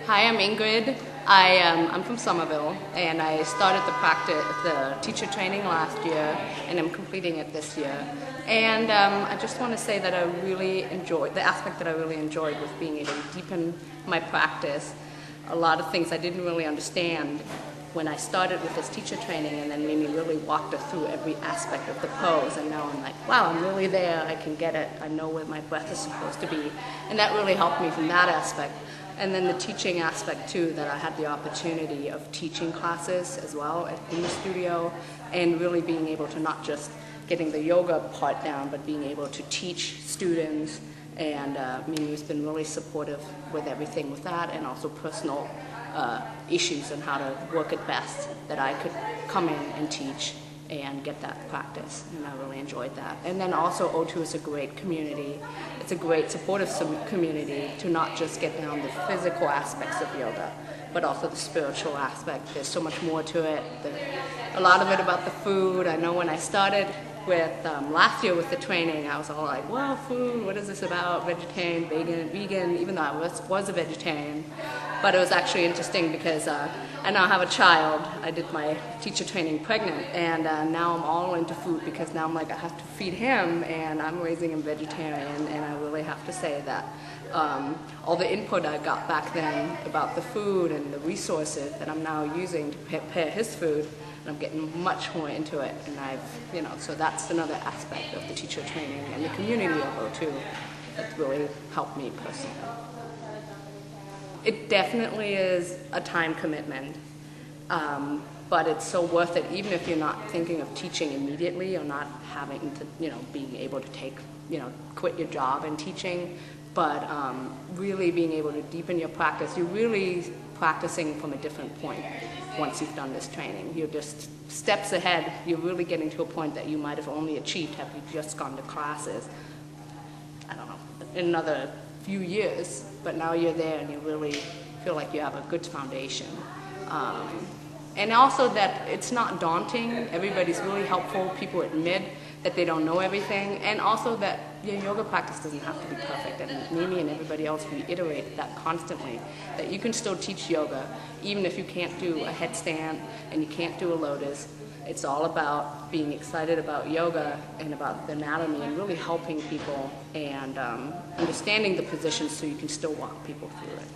Hi, I'm Ingrid. I'm from Somerville, and I started the teacher training last year, and I'm completing it this year. And I just want to say that I really enjoyed, the aspect that I really enjoyed was being able to deepen my practice. A lot of things I didn't really understand when I started with this teacher training, and then made me really walk through every aspect of the pose, and now I'm like, wow, I'm really there, I can get it, I know where my breath is supposed to be, and that really helped me from that aspect. And then the teaching aspect too, that I had the opportunity of teaching classes as well in the studio, and really being able to not just getting the yoga part down, but being able to teach students, and Mimi's been really supportive with everything with that, and also personal issues on how to work it best, that I could come in and teach and get that practice, and I really enjoyed that. And then also O2 is a great community. It's a great supportive community to not just get down the physical aspects of yoga, but also the spiritual aspect. There's so much more to it. A lot of it about the food. I know when I started with last year with the training, I was all like, well, food, what is this about? Vegetarian, vegan, even though I was a vegetarian. But it was actually interesting because I now have a child. I did my teacher training pregnant, and now I'm all into food because now I'm like, I have to feed him, and I'm raising him vegetarian, and I really have to say that all the input I got back then about the food and the resources that I'm now using to prepare his food, and I'm getting much more into it, and so that's another aspect of the teacher training and the community of O2 that's really helped me personally. It definitely is a time commitment, but it's so worth it, even if you're not thinking of teaching immediately or not having to, being able to quit your job and teaching, but really being able to deepen your practice. You're really practicing from a different point once you've done this training. You're just steps ahead. You're really getting to a point that you might have only achieved had you just gone to classes, I don't know, in another few years, but now you're there and you really feel like you have a good foundation. And also that it's not daunting. Everybody's really helpful. People admit that they don't know everything, and also that your yoga practice doesn't have to be perfect. And Mimi and everybody else reiterate that constantly, that you can still teach yoga even if you can't do a headstand and you can't do a lotus. It's all about being excited about yoga and about the anatomy and really helping people and understanding the positions so you can still walk people through it.